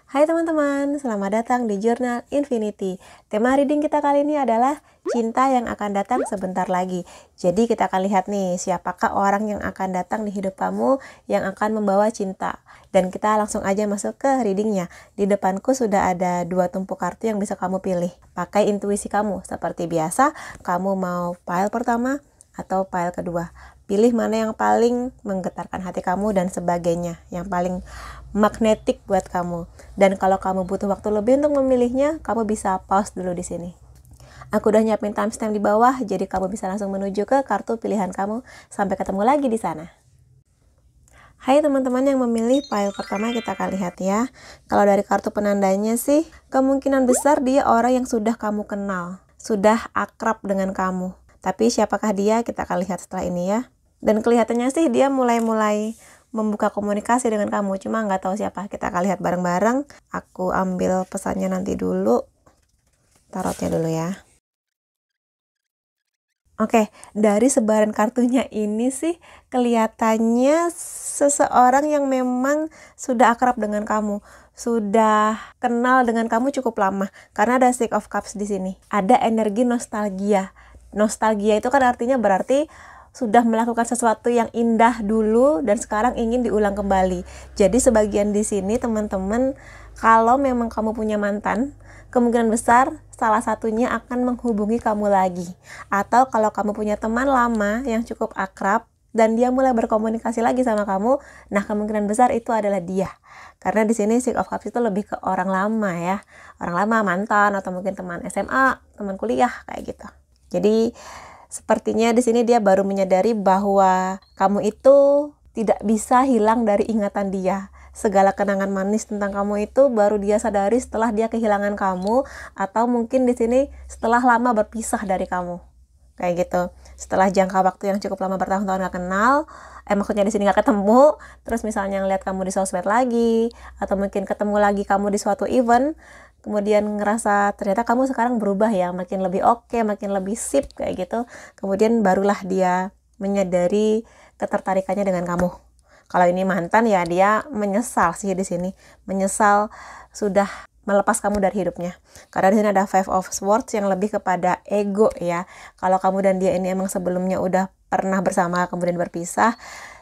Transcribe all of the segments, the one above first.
Hai teman-teman, selamat datang di Jurnal Infinity. Tema reading kita kali ini adalah cinta yang akan datang sebentar lagi. Jadi kita akan lihat nih, siapakah orang yang akan datang di hidup kamu yang akan membawa cinta. Dan kita langsung aja masuk ke readingnya. Di depanku sudah ada 2 tumpuk kartu yang bisa kamu pilih. Pakai intuisi kamu, seperti biasa, kamu mau pile pertama atau pile kedua. Pilih mana yang paling menggetarkan hati kamu dan sebagainya, yang paling magnetik buat kamu. Dan kalau kamu butuh waktu lebih untuk memilihnya, kamu bisa pause dulu di sini. Aku udah nyiapin timestamp di bawah, jadi kamu bisa langsung menuju ke kartu pilihan kamu. Sampai ketemu lagi di sana. Hai teman-teman yang memilih pile pertama, kita akan lihat ya. Kalau dari kartu penandanya sih, kemungkinan besar dia orang yang sudah kamu kenal, sudah akrab dengan kamu. Tapi siapakah dia, kita akan lihat setelah ini ya. Dan kelihatannya sih dia mulai membuka komunikasi dengan kamu, cuma nggak tahu siapa. Kita akan lihat bareng-bareng. Aku ambil pesannya nanti dulu, tarotnya dulu ya. Oke, dari sebaran kartunya ini sih kelihatannya seseorang yang memang sudah akrab dengan kamu, sudah kenal dengan kamu cukup lama. Karena ada Six of Cups di sini. Ada energi nostalgia. Nostalgia itu kan artinya berarti sudah melakukan sesuatu yang indah dulu dan sekarang ingin diulang kembali. Jadi sebagian di sini teman-teman, kalau memang kamu punya mantan, kemungkinan besar salah satunya akan menghubungi kamu lagi. Atau kalau kamu punya teman lama yang cukup akrab dan dia mulai berkomunikasi lagi sama kamu, nah kemungkinan besar itu adalah dia. Karena di sini Six of Cups itu lebih ke orang lama ya. Orang lama, mantan, atau mungkin teman SMA, teman kuliah kayak gitu. Jadi sepertinya di sini dia baru menyadari bahwa kamu itu tidak bisa hilang dari ingatan dia. Segala kenangan manis tentang kamu itu baru dia sadari setelah dia kehilangan kamu, atau mungkin di sini setelah lama berpisah dari kamu. Kayak gitu. Setelah jangka waktu yang cukup lama, bertahun-tahun gak kenal, maksudnya di sini gak ketemu, terus misalnya ngeliat kamu di sosmed lagi, atau mungkin ketemu lagi kamu di suatu event, kemudian ngerasa ternyata kamu sekarang berubah ya, makin lebih oke, makin lebih sip kayak gitu. Kemudian barulah dia menyadari ketertarikannya dengan kamu. Kalau ini mantan ya dia menyesal sih di sini, menyesal sudah melepas kamu dari hidupnya. Karena di sini ada Five of Swords yang lebih kepada ego ya. Kalau kamu dan dia ini emang sebelumnya udah pernah bersama kemudian berpisah,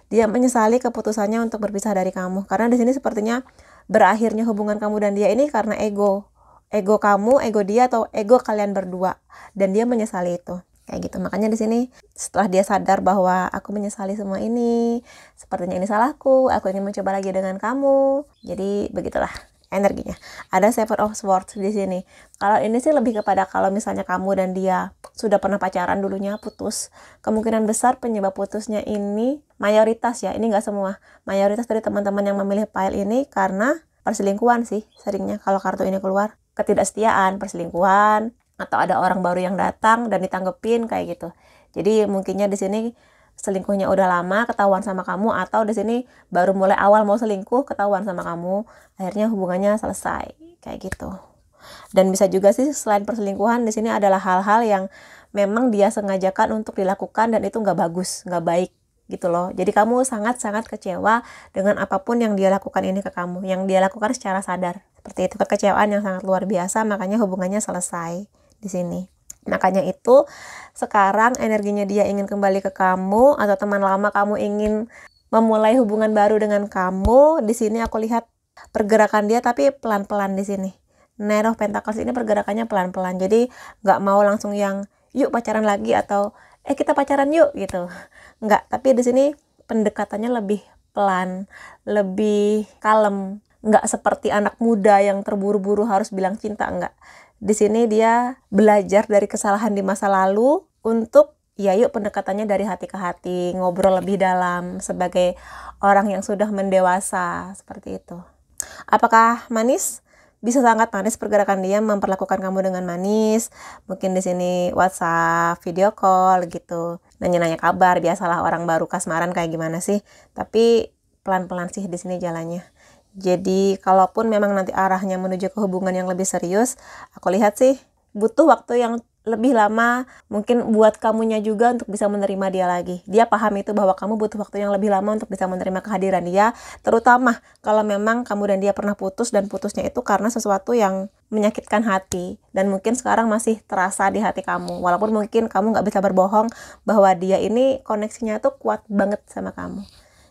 dia menyesali keputusannya untuk berpisah dari kamu. Karena di sini sepertinya berakhirnya hubungan kamu dan dia ini karena ego kamu, ego dia, atau ego kalian berdua, dan dia menyesali itu kayak gitu. Makanya di sini setelah dia sadar bahwa aku menyesali semua ini, sepertinya ini salahku, aku ingin mencoba lagi dengan kamu. Jadi begitulah energinya. Ada Seven of Swords di sini. Kalau ini sih lebih kepada kalau misalnya kamu dan dia sudah pernah pacaran dulunya, putus, kemungkinan besar penyebab putusnya ini mayoritas ya, ini nggak semua, mayoritas dari teman-teman yang memilih pile ini karena perselingkuhan sih seringnya kalau kartu ini keluar. Ketidaksetiaan, perselingkuhan, atau ada orang baru yang datang dan ditanggepin kayak gitu. Jadi mungkinnya di sini selingkuhnya udah lama, ketahuan sama kamu, atau di sini baru mulai awal mau selingkuh, ketahuan sama kamu, akhirnya hubungannya selesai kayak gitu. Dan bisa juga sih selain perselingkuhan, di sini adalah hal-hal yang memang dia sengajakan untuk dilakukan dan itu nggak bagus, nggak baik gitu loh. Jadi kamu sangat-sangat kecewa dengan apapun yang dia lakukan ini ke kamu, yang dia lakukan secara sadar. Seperti itu, kekecewaan yang sangat luar biasa, makanya hubungannya selesai di sini. Makanya itu sekarang energinya dia ingin kembali ke kamu, atau teman lama kamu ingin memulai hubungan baru dengan kamu. Di sini aku lihat pergerakan dia tapi pelan-pelan di sini. Knight of Pentacles ini pergerakannya pelan-pelan. Jadi nggak mau langsung yang yuk pacaran lagi atau kita pacaran yuk gitu. Nggak, tapi di sini pendekatannya lebih pelan, lebih kalem. Nggak seperti anak muda yang terburu-buru harus bilang cinta, nggak. Di sini dia belajar dari kesalahan di masa lalu untuk ya yuk pendekatannya dari hati ke hati, ngobrol lebih dalam sebagai orang yang sudah mendewasa, seperti itu. Apakah manis? Bisa sangat manis pergerakan dia, memperlakukan kamu dengan manis. Mungkin di sini WhatsApp, video call gitu, nanya-nanya kabar, biasalah orang baru kasmaran kayak gimana sih. Tapi pelan-pelan sih di sini jalannya. Jadi kalaupun memang nanti arahnya menuju ke hubungan yang lebih serius, aku lihat sih butuh waktu yang lebih lama, mungkin buat kamunya juga untuk bisa menerima dia lagi. Dia paham itu bahwa kamu butuh waktu yang lebih lama untuk bisa menerima kehadiran dia, terutama kalau memang kamu dan dia pernah putus dan putusnya itu karena sesuatu yang menyakitkan hati dan mungkin sekarang masih terasa di hati kamu. Walaupun mungkin kamu nggak bisa berbohong bahwa dia ini koneksinya tuh kuat banget sama kamu.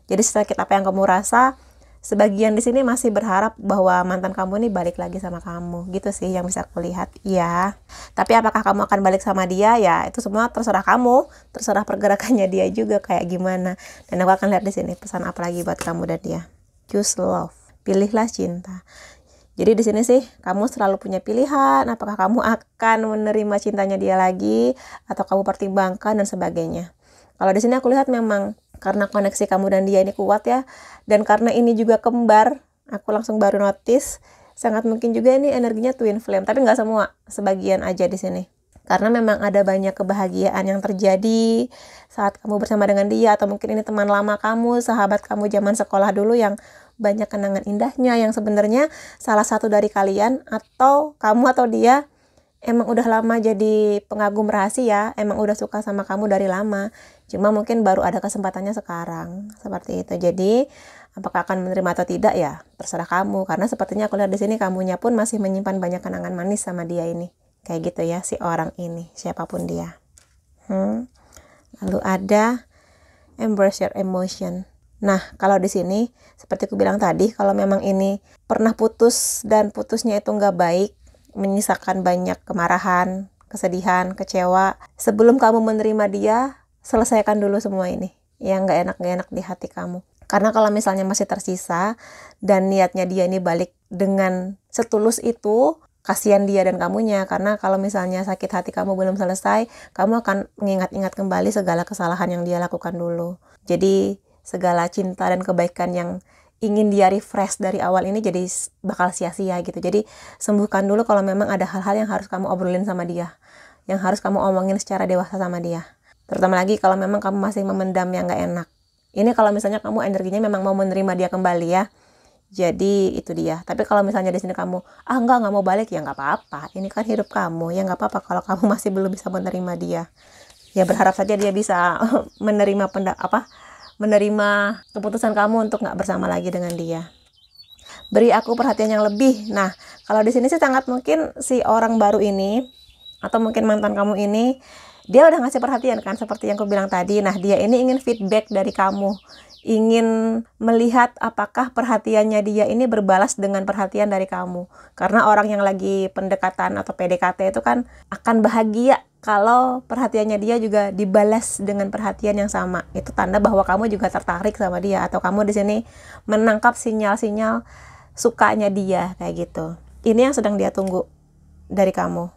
Jadi sakit apa yang kamu rasa, sebagian di sini masih berharap bahwa mantan kamu ini balik lagi sama kamu. Gitu sih yang bisa aku lihat. Ya. Tapi apakah kamu akan balik sama dia? Ya, itu semua terserah kamu, terserah pergerakannya dia juga kayak gimana. Dan aku akan lihat di sini pesan apa lagi buat kamu dan dia. Choose love. Pilihlah cinta. Jadi di sini sih kamu selalu punya pilihan, apakah kamu akan menerima cintanya dia lagi atau kamu pertimbangkan dan sebagainya. Kalau di sini aku lihat memang karena koneksi kamu dan dia ini kuat ya, dan karena ini juga kembar, aku langsung baru notice, sangat mungkin juga ini energinya twin flame, tapi nggak semua, sebagian aja di sini. Karena memang ada banyak kebahagiaan yang terjadi saat kamu bersama dengan dia, atau mungkin ini teman lama kamu, sahabat kamu zaman sekolah dulu yang banyak kenangan indahnya, yang sebenarnya salah satu dari kalian, atau kamu atau dia, emang udah lama jadi pengagum rahasia, emang udah suka sama kamu dari lama. Cuma mungkin baru ada kesempatannya sekarang, seperti itu. Jadi, apakah akan menerima atau tidak ya, terserah kamu. Karena sepertinya aku lihat di sini kamunya pun masih menyimpan banyak kenangan manis sama dia ini. Kayak gitu ya, si orang ini, siapapun dia. Lalu ada embrace your emotion. Nah, kalau di sini, seperti aku bilang tadi, kalau memang ini pernah putus dan putusnya itu nggak baik, menyisakan banyak kemarahan, kesedihan, kecewa. Sebelum kamu menerima dia, selesaikan dulu semua ini yang nggak enak di hati kamu. Karena kalau misalnya masih tersisa dan niatnya dia ini balik dengan setulus itu, kasihan dia dan kamunya. Karena kalau misalnya sakit hati kamu belum selesai, kamu akan mengingat-ingat kembali segala kesalahan yang dia lakukan dulu. Jadi segala cinta dan kebaikan yang ingin dia refresh dari awal ini jadi bakal sia-sia gitu. Jadi sembuhkan dulu kalau memang ada hal-hal yang harus kamu obrolin sama dia, yang harus kamu omongin secara dewasa sama dia. Terutama lagi kalau memang kamu masih memendam yang gak enak. Ini kalau misalnya kamu energinya memang mau menerima dia kembali ya. Jadi itu dia. Tapi kalau misalnya di sini kamu enggak mau balik, ya nggak apa-apa. Ini kan hidup kamu, ya nggak apa-apa kalau kamu masih belum bisa menerima dia. Ya berharap saja dia bisa menerima menerima keputusan kamu untuk nggak bersama lagi dengan dia. Beri aku perhatian yang lebih. Nah, kalau di sini sih sangat mungkin si orang baru ini atau mungkin mantan kamu ini, dia udah ngasih perhatian kan, seperti yang aku bilang tadi. Nah, dia ini ingin feedback dari kamu, ingin melihat apakah perhatiannya dia ini berbalas dengan perhatian dari kamu. Karena orang yang lagi pendekatan atau PDKT itu kan akan bahagia kalau perhatiannya dia juga dibalas dengan perhatian yang sama. Itu tanda bahwa kamu juga tertarik sama dia, atau kamu di sini menangkap sinyal-sinyal sukanya dia kayak gitu. Ini yang sedang dia tunggu dari kamu.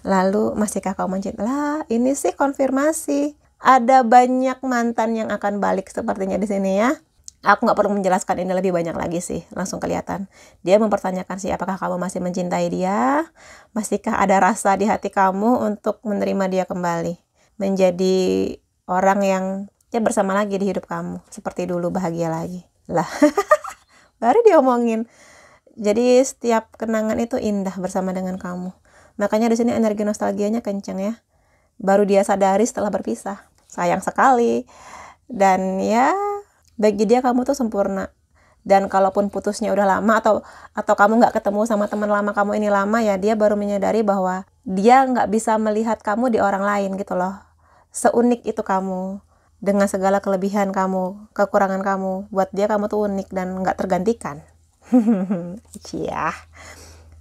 Lalu masihkah kamu mencintai? Lah, ini sih konfirmasi. Ada banyak mantan yang akan balik sepertinya di sini ya. Aku nggak perlu menjelaskan ini lebih banyak lagi sih, langsung kelihatan. Dia mempertanyakan sih apakah kamu masih mencintai dia, masihkah ada rasa di hati kamu untuk menerima dia kembali, menjadi orang yang ya bersama lagi di hidup kamu, seperti dulu bahagia lagi. Lah, baru diomongin. Jadi setiap kenangan itu indah bersama dengan kamu. Makanya di sini energi nostalgianya kenceng ya. Baru dia sadari setelah berpisah. Sayang sekali. Dan ya bagi dia kamu tuh sempurna. Dan kalaupun putusnya udah lama atau kamu nggak ketemu sama teman lama kamu ini lama ya, dia baru menyadari bahwa dia nggak bisa melihat kamu di orang lain gitu loh. Seunik itu kamu. Dengan segala kelebihan kamu, kekurangan kamu. Buat dia kamu tuh unik dan nggak tergantikan. Cia.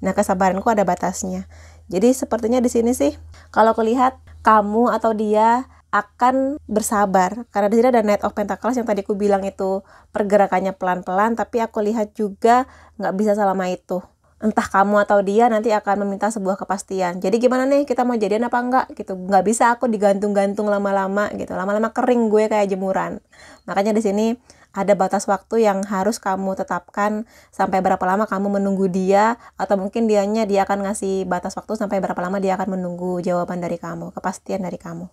Nah, kesabaranku ada batasnya. Jadi sepertinya di sini sih kalau aku lihat kamu atau dia akan bersabar, karena di sini ada Knight of Pentacles yang tadi aku bilang itu pergerakannya pelan-pelan, tapi aku lihat juga nggak bisa selama itu. Entah kamu atau dia nanti akan meminta sebuah kepastian. Jadi gimana nih, kita mau jadian apa enggak gitu. Nggak bisa aku digantung-gantung lama-lama gitu. Lama-lama kering gue kayak jemuran. Makanya di sini ada batas waktu yang harus kamu tetapkan, sampai berapa lama kamu menunggu dia, atau mungkin dia akan ngasih batas waktu sampai berapa lama dia akan menunggu jawaban dari kamu, kepastian dari kamu.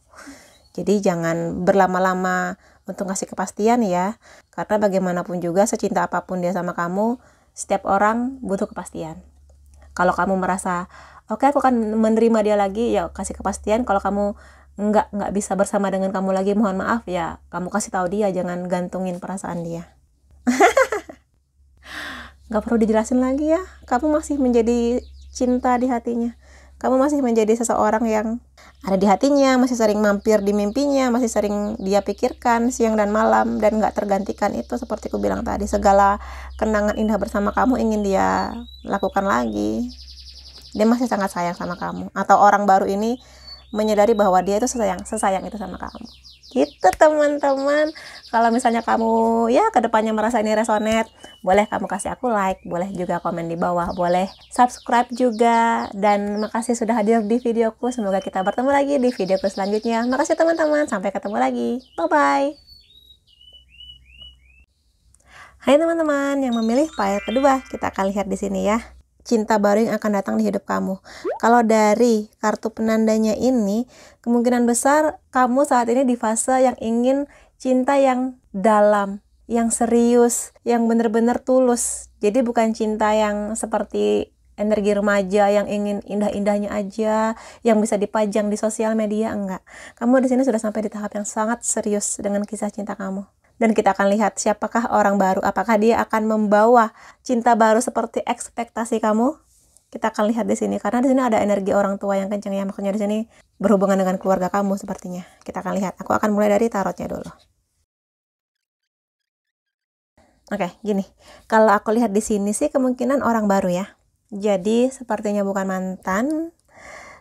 Jadi jangan berlama-lama untuk ngasih kepastian ya, karena bagaimanapun juga secinta apapun dia sama kamu, setiap orang butuh kepastian. Kalau kamu merasa oke, aku akan menerima dia lagi, ya kasih kepastian. Kalau kamu nggak bisa bersama dengan kamu lagi, mohon maaf ya, kamu kasih tahu dia, jangan gantungin perasaan dia. Nggak perlu dijelasin lagi ya, kamu masih menjadi cinta di hatinya. Kamu masih menjadi seseorang yang ada di hatinya, masih sering mampir di mimpinya, masih sering dia pikirkan siang dan malam, dan nggak tergantikan. Itu seperti aku bilang tadi, segala kenangan indah bersama kamu ingin dia lakukan lagi. Dia masih sangat sayang sama kamu. Atau orang baru ini menyadari bahwa dia itu sesayang itu sama kamu. Gitu teman-teman. Kalau misalnya kamu ya kedepannya merasa ini resonate, boleh kamu kasih aku like, boleh juga komen di bawah, boleh subscribe juga. Dan makasih sudah hadir di videoku. Semoga kita bertemu lagi di videoku selanjutnya. Makasih teman-teman, sampai ketemu lagi. Bye-bye. Hai teman-teman yang memilih file kedua, kita akan lihat di sini ya. Cinta baru yang akan datang di hidup kamu. Kalau dari kartu penandanya ini, kemungkinan besar kamu saat ini di fase yang ingin cinta yang dalam, yang serius, yang benar-benar tulus. Jadi bukan cinta yang seperti energi remaja yang ingin indah-indahnya aja, yang bisa dipajang di sosial media, enggak. Kamu di sini sudah sampai di tahap yang sangat serius dengan kisah cinta kamu. Dan kita akan lihat siapakah orang baru, apakah dia akan membawa cinta baru seperti ekspektasi kamu. Kita akan lihat di sini, karena di sini ada energi orang tua yang kencang ya, makanya di sini berhubungan dengan keluarga kamu sepertinya. Kita akan lihat. Aku akan mulai dari tarotnya dulu. Oke, gini. Kalau aku lihat di sini sih kemungkinan orang baru ya. Jadi sepertinya bukan mantan,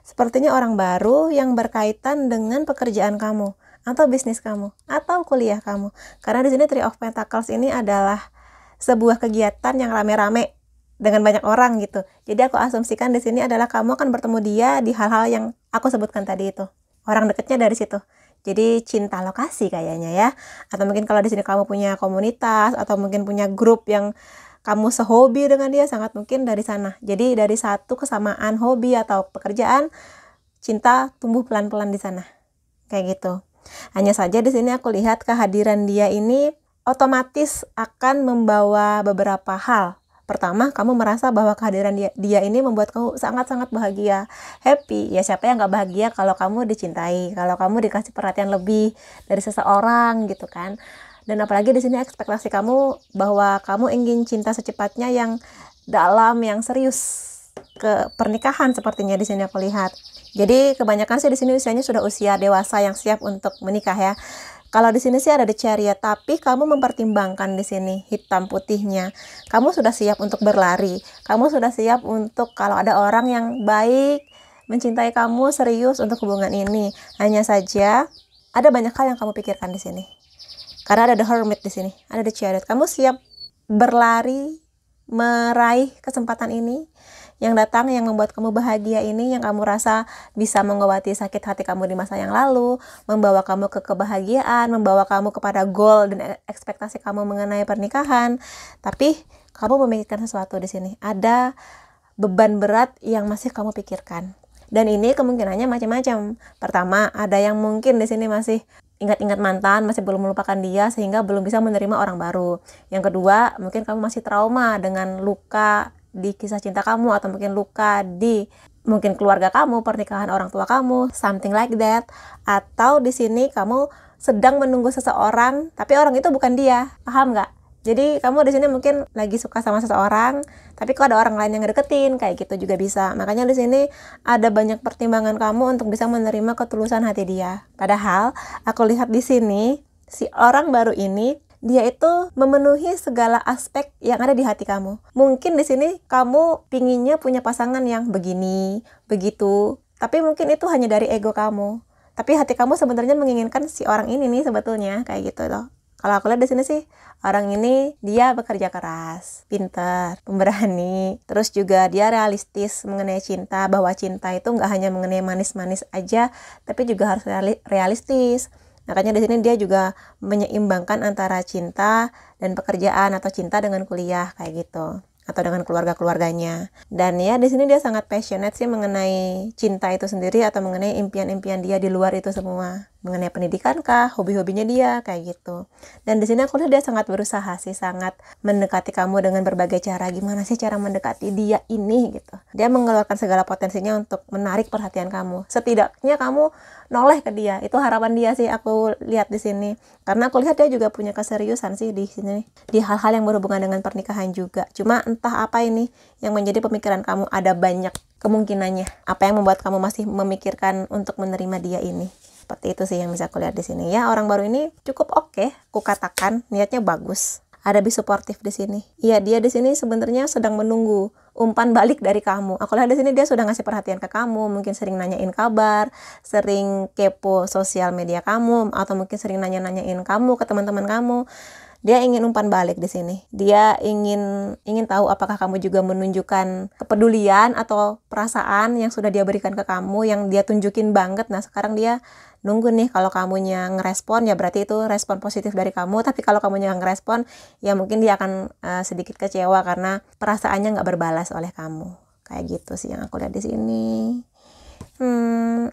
sepertinya orang baru yang berkaitan dengan pekerjaan kamu, atau bisnis kamu, atau kuliah kamu. Karena di sini Three of Pentacles ini adalah sebuah kegiatan yang rame-rame dengan banyak orang gitu. Jadi aku asumsikan di sini adalah kamu akan bertemu dia di hal-hal yang aku sebutkan tadi itu. Orang dekatnya dari situ. Jadi cinta lokasi kayaknya ya. Atau mungkin kalau di sini kamu punya komunitas atau mungkin punya grup yang kamu sehobi dengan dia, sangat mungkin dari sana. Jadi dari satu kesamaan hobi atau pekerjaan, cinta tumbuh pelan-pelan di sana. Kayak gitu. Hanya saja di sini aku lihat kehadiran dia ini otomatis akan membawa beberapa hal. Pertama, kamu merasa bahwa kehadiran dia ini membuat kamu sangat-sangat bahagia, happy. Ya siapa yang nggak bahagia kalau kamu dicintai, kalau kamu dikasih perhatian lebih dari seseorang gitu kan. Dan apalagi di sini ekspektasi kamu bahwa kamu ingin cinta secepatnya yang dalam, yang serius, ke pernikahan sepertinya di sini aku lihat. Jadi kebanyakan sih di sini usianya sudah usia dewasa yang siap untuk menikah ya. Kalau di sini sih ada The Chariot, tapi kamu mempertimbangkan di sini hitam putihnya. Kamu sudah siap untuk berlari. Kamu sudah siap untuk kalau ada orang yang baik, mencintai kamu serius untuk hubungan ini. Hanya saja ada banyak hal yang kamu pikirkan di sini. Karena ada The Hermit di sini, ada The Chariot. Kamu siap berlari, meraih kesempatan ini yang datang, yang membuat kamu bahagia ini, yang kamu rasa bisa mengobati sakit hati kamu di masa yang lalu, membawa kamu ke kebahagiaan, membawa kamu kepada goal dan ekspektasi kamu mengenai pernikahan. Tapi kamu memikirkan sesuatu di sini. Ada beban berat yang masih kamu pikirkan. Dan ini kemungkinannya macam-macam. Pertama, ada yang mungkin di sini masih ingat-ingat mantan, masih belum melupakan dia sehingga belum bisa menerima orang baru. Yang kedua, mungkin kamu masih trauma dengan luka di kisah cinta kamu, atau mungkin luka di mungkin keluarga kamu, pernikahan orang tua kamu, something like that. Atau di sini kamu sedang menunggu seseorang tapi orang itu bukan dia, paham nggak? Jadi kamu di sini mungkin lagi suka sama seseorang tapi kok ada orang lain yang ngedeketin, kayak gitu juga bisa. Makanya di sini ada banyak pertimbangan kamu untuk bisa menerima ketulusan hati dia. Padahal aku lihat di sini si orang baru ini dia itu memenuhi segala aspek yang ada di hati kamu. Mungkin di sini kamu pinginnya punya pasangan yang begini, begitu. Tapi mungkin itu hanya dari ego kamu. Tapi hati kamu sebenarnya menginginkan si orang ini nih sebetulnya, kayak gitu loh. Kalau aku lihat di sini sih, orang ini dia bekerja keras, pintar, pemberani. Terus juga dia realistis mengenai cinta, bahwa cinta itu nggak hanya mengenai manis-manis aja, tapi juga harus realistis. Makanya di sini dia juga menyeimbangkan antara cinta dan pekerjaan, atau cinta dengan kuliah kayak gitu, atau dengan keluarga-keluarganya. Dan ya di sini dia sangat passionate sih mengenai cinta itu sendiri, atau mengenai impian-impian dia di luar itu semua. mengenai pendidikan kah, hobi-hobinya dia, kayak gitu. Dan di sini aku lihat dia sangat berusaha sih, sangat mendekati kamu dengan berbagai cara. Gimana sih cara mendekati dia ini gitu. Dia mengeluarkan segala potensinya untuk menarik perhatian kamu. Setidaknya kamu noleh ke dia. Itu harapan dia sih aku lihat di sini. Karena aku lihat dia juga punya keseriusan sih di sini. Di hal-hal yang berhubungan dengan pernikahan juga. Cuma entah apa ini yang menjadi pemikiran kamu, ada banyak kemungkinannya. Apa yang membuat kamu masih memikirkan untuk menerima dia ini? Seperti itu sih yang bisa aku lihat di sini ya. Orang baru ini cukup oke, aku katakan niatnya bagus. Ada be suportif di sini. Iya, dia di sini sebenarnya sedang menunggu umpan balik dari kamu. Aku lihat di sini dia sudah ngasih perhatian ke kamu, mungkin sering nanyain kabar, sering kepo sosial media kamu, atau mungkin sering nanya-nanyain kamu ke teman-teman kamu. Dia ingin umpan balik di sini. Dia ingin tahu apakah kamu juga menunjukkan kepedulian atau perasaan yang sudah dia berikan ke kamu, yang dia tunjukin banget. Nah, sekarang dia nunggu nih, kalau kamunya ngerespon ya berarti itu respon positif dari kamu. Tapi kalau kamunya ngerespon ya mungkin dia akan sedikit kecewa karena perasaannya nggak berbalas oleh kamu. Kayak gitu sih yang aku lihat di sini.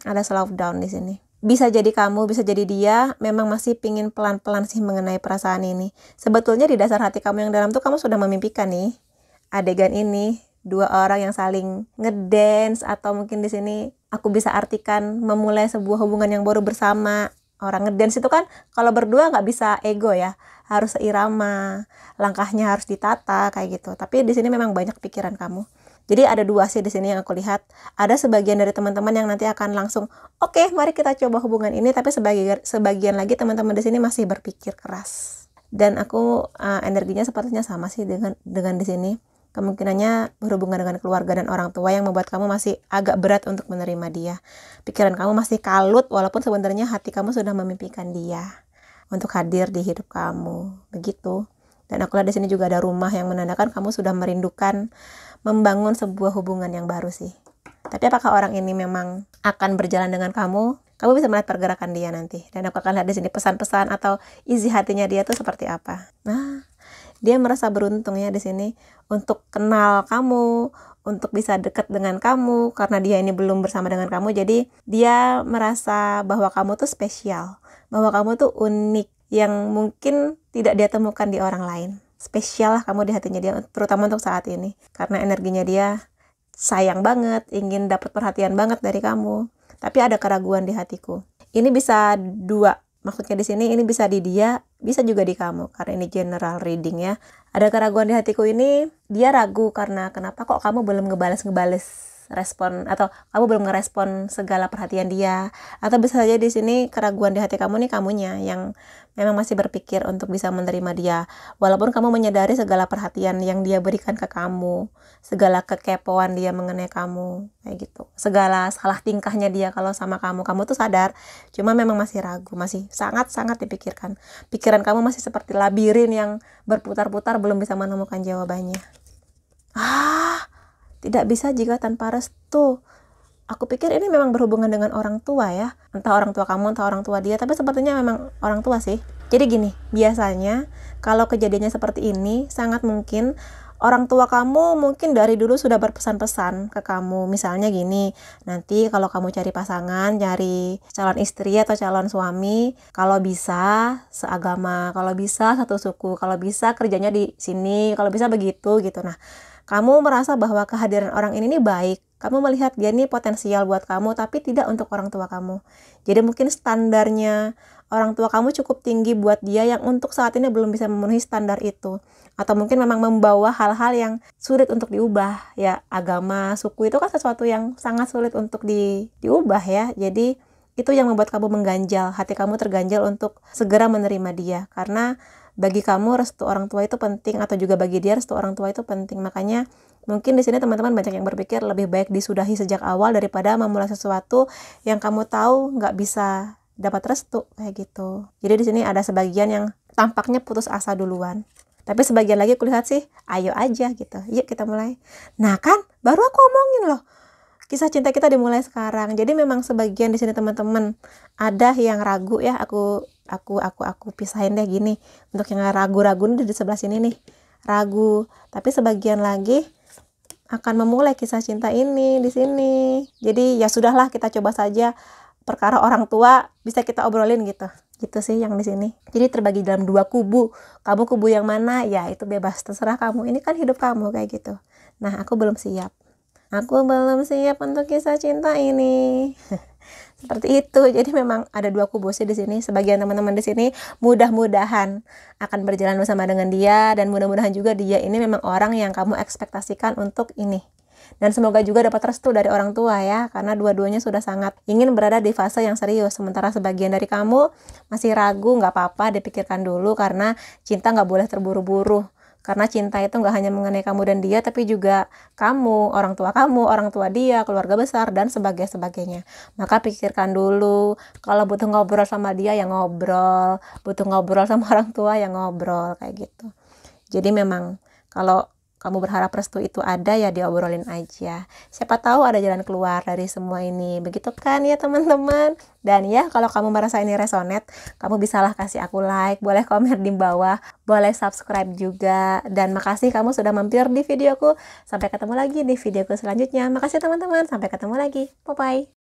Ada slow down di sini. Bisa jadi kamu, bisa jadi dia memang masih pingin pelan-pelan sih mengenai perasaan ini. Sebetulnya di dasar hati kamu yang dalam tuh kamu sudah memimpikan nih adegan ini, dua orang yang saling ngedance, atau mungkin di sini aku bisa artikan memulai sebuah hubungan yang baru bersama. Orang ngedance itu kan kalau berdua nggak bisa ego ya, harus seirama, langkahnya harus ditata kayak gitu. Tapi di sini memang banyak pikiran kamu. Jadi ada dua sih di sini yang aku lihat. Ada sebagian dari teman-teman yang nanti akan langsung, oke, mari kita coba hubungan ini. Tapi sebagian lagi teman-teman di sini masih berpikir keras. Dan aku energinya sepertinya sama sih dengan di sini. Kemungkinannya berhubungan dengan keluarga dan orang tua yang membuat kamu masih agak berat untuk menerima dia. Pikiran kamu masih kalut walaupun sebenarnya hati kamu sudah memimpikan dia untuk hadir di hidup kamu. Begitu. Dan aku lihat di sini juga ada rumah yang menandakan kamu sudah merindukan membangun sebuah hubungan yang baru sih. Tapi apakah orang ini memang akan berjalan dengan kamu? Kamu bisa melihat pergerakan dia nanti. Dan aku akan lihat di sini pesan-pesan atau isi hatinya dia tuh seperti apa. Nah, dia merasa beruntung ya di sini untuk kenal kamu, untuk bisa dekat dengan kamu karena dia ini belum bersama dengan kamu. Jadi dia merasa bahwa kamu tuh spesial, bahwa kamu tuh unik yang mungkin tidak dia temukan di orang lain. Spesial lah kamu di hatinya dia, terutama untuk saat ini. Karena energinya dia sayang banget, ingin dapat perhatian banget dari kamu. Tapi ada keraguan di hatiku. Ini bisa dua. Maksudnya di sini ini bisa di dia, bisa juga di kamu. Karena ini general reading ya. Ada keraguan di hatiku ini, dia ragu karena kenapa kok kamu belum ngebales respon, atau kamu belum ngerespon segala perhatian dia. Atau bisa saja di sini keraguan di hati kamu nih kamunya yang memang masih berpikir untuk bisa menerima dia, walaupun kamu menyadari segala perhatian yang dia berikan ke kamu, segala kekepoan dia mengenai kamu kayak gitu, segala salah tingkahnya dia kalau sama kamu tuh sadar, cuma memang masih ragu, masih sangat-sangat dipikirkan. Pikiran kamu masih seperti labirin yang berputar-putar, belum bisa menemukan jawabannya. Tidak bisa jika tanpa restu. Aku pikir ini memang berhubungan dengan orang tua ya. Entah orang tua kamu, entah orang tua dia. Tapi sepertinya memang orang tua sih. Jadi gini, biasanya kalau kejadiannya seperti ini, sangat mungkin orang tua kamu mungkin dari dulu sudah berpesan-pesan ke kamu. Misalnya gini, nanti kalau kamu cari pasangan, cari calon istri atau calon suami, kalau bisa seagama, kalau bisa satu suku, kalau bisa kerjanya di sini, kalau bisa begitu gitu. Nah, kamu merasa bahwa kehadiran orang ini baik. Kamu melihat dia ini potensial buat kamu, tapi tidak untuk orang tua kamu. Jadi mungkin standarnya orang tua kamu cukup tinggi buat dia yang untuk saat ini belum bisa memenuhi standar itu. Atau mungkin memang membawa hal-hal yang sulit untuk diubah. Ya, agama, suku itu kan sesuatu yang sangat sulit untuk diubah ya. Jadi itu yang membuat kamu mengganjal, hati kamu terganjal untuk segera menerima dia. Karena bagi kamu restu orang tua itu penting, atau juga bagi dia restu orang tua itu penting. Makanya mungkin di sini teman-teman banyak yang berpikir lebih baik disudahi sejak awal daripada memulai sesuatu yang kamu tahu nggak bisa dapat restu kayak gitu. Jadi di sini ada sebagian yang tampaknya putus asa duluan. Tapi sebagian lagi aku lihat sih, ayo aja gitu. Yuk kita mulai. Nah kan, baru aku omongin loh. Kisah cinta kita dimulai sekarang. Jadi memang sebagian di sini teman-teman ada yang ragu ya. Aku pisahin deh gini. Untuk yang ragu-ragu nih di sebelah sini nih, ragu. Tapi sebagian lagi akan memulai kisah cinta ini di sini. Jadi ya sudahlah, kita coba saja perkara orang tua bisa kita obrolin gitu. Gitu sih yang di sini. Jadi terbagi dalam 2 kubu. Kamu kubu yang mana? Ya itu bebas, terserah kamu. Ini kan hidup kamu kayak gitu. Nah, aku belum siap. Aku belum siap untuk kisah cinta ini. Seperti itu. Jadi memang ada 2 kubu sih di sini. Sebagian teman-teman di sini mudah-mudahan akan berjalan bersama dengan dia, dan mudah-mudahan juga dia ini memang orang yang kamu ekspektasikan untuk ini. Dan semoga juga dapat restu dari orang tua ya, karena dua-duanya sudah sangat ingin berada di fase yang serius. Sementara sebagian dari kamu masih ragu, nggak apa-apa, dipikirkan dulu, karena cinta nggak boleh terburu-buru. Karena cinta itu nggak hanya mengenai kamu dan dia, tapi juga kamu, orang tua dia, keluarga besar, dan sebagainya. Maka pikirkan dulu, kalau butuh ngobrol sama dia ya ngobrol, butuh ngobrol sama orang tua ya ngobrol, kayak gitu. Jadi memang kalau kamu berharap restu itu ada, ya diobrolin aja. Siapa tahu ada jalan keluar dari semua ini. Begitu kan ya teman-teman? Dan ya kalau kamu merasa ini resonate, kamu bisalah kasih aku like, boleh komen di bawah, boleh subscribe juga. Dan makasih kamu sudah mampir di videoku. Sampai ketemu lagi di videoku selanjutnya. Makasih teman-teman, sampai ketemu lagi. Bye-bye.